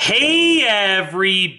Hey everybody!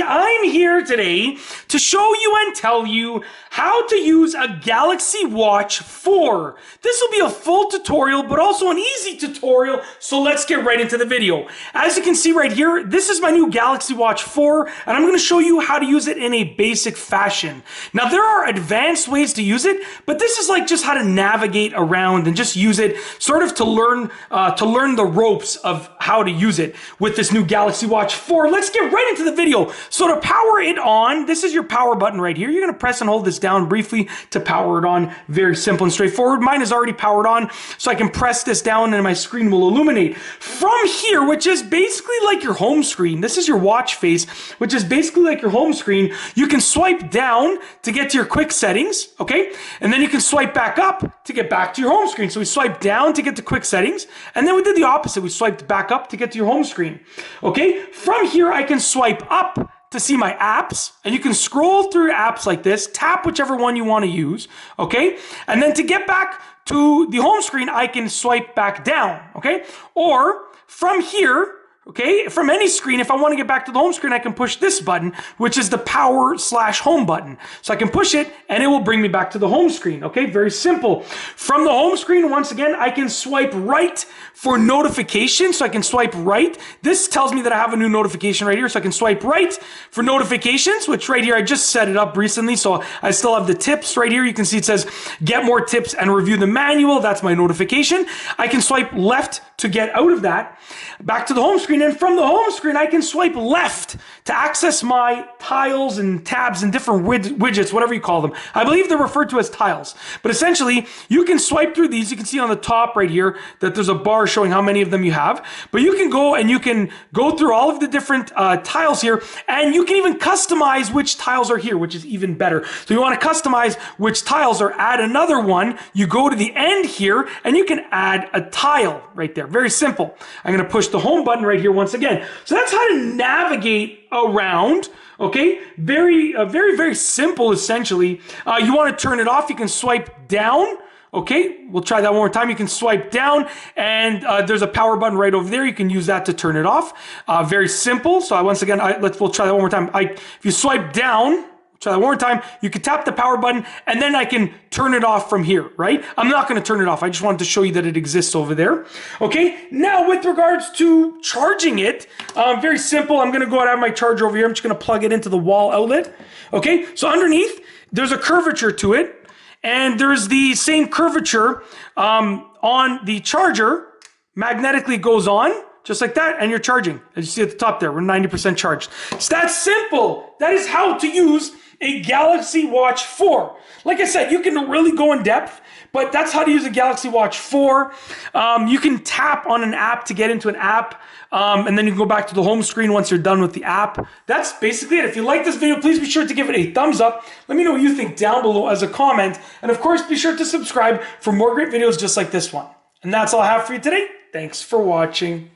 I'm here today to show you and tell you how to use a Galaxy Watch 4. This will be a full tutorial, but also an easy tutorial, so let's get right into the video. As you can see right here, this is my new Galaxy Watch 4, and I'm going to show you how to use it in a basic fashion. Now, there are advanced ways to use it, but this is like just how to navigate around and just use it sort of to learn the ropes of how to use it with this new Galaxy Watch 4. Let's get right into the video. So to power it on, this is your power button right here. You're going to press and hold this down briefly to power it on. Very simple and straightforward. Mine is already powered on, so I can press this down and my screen will illuminate. From here, which is basically like your home screen, this is your watch face, which is basically like your home screen. You can swipe down to get to your quick settings, okay? And then you can swipe back up to get back to your home screen. So we swipe down to get to quick settings, and then we did the opposite. We swiped back up to get to your home screen, okay? From here, I can swipe up to see my apps, and you can scroll through apps like this, tap whichever one you want to use, okay? And then to get back to the home screen, I can swipe back down, okay? Or from here, okay, from any screen, if I want to get back to the home screen, I can push this button, which is the power/home button. So I can push it and it will bring me back to the home screen, okay? Very simple. From the home screen, once again, I can swipe right for notifications. So I can swipe right. This tells me that I have a new notification right here. So I can swipe right for notifications, which right here, I just set it up recently. So I still have the tips right here. You can see it says, get more tips and review the manual. That's my notification. I can swipe left to get out of that, back to the home screen. And from the home screen, I can swipe left to access my tiles and tabs and different widgets, whatever you call them. I believe they're referred to as tiles. But essentially, you can swipe through these. You can see on the top right here that there's a bar showing how many of them you have. But you can go and you can go through all of the different tiles here, and you can even customize which tiles are here, which is even better. So you want to customize which tiles or add another one. You go to the end here, and you can add a tile right there. Very simple. I'm going to push the home button right here once again. So that's how to navigate around, okay? Very, very simple, essentially. You want to turn it off, you can swipe down, okay? We'll try that one more time. You can swipe down, and there's a power button right over there. You can use that to turn it off. Very simple. So once again, we'll try that one more time. If you swipe down, try that one more time, you can tap the power button, and then I can turn it off from here, right? I'm not going to turn it off. I just wanted to show you that it exists over there. Okay, now with regards to charging it, very simple. I'm going to go ahead and have my charger over here. I'm just going to plug it into the wall outlet. Okay, so underneath, there's a curvature to it, and there's the same curvature on the charger. Magnetically goes on, just like that, and you're charging. As you see at the top there, we're 90% charged. It's that simple. That is how to use a Galaxy Watch 4. Like I said, you can really go in depth, but that's how to use a Galaxy Watch 4. You can tap on an app to get into an app, and then you can go back to the home screen once you're done with the app. That's basically it. If you like this video, please be sure to give it a thumbs up. Let me know what you think down below as a comment. And of course, be sure to subscribe for more great videos just like this one. And that's all I have for you today. Thanks for watching.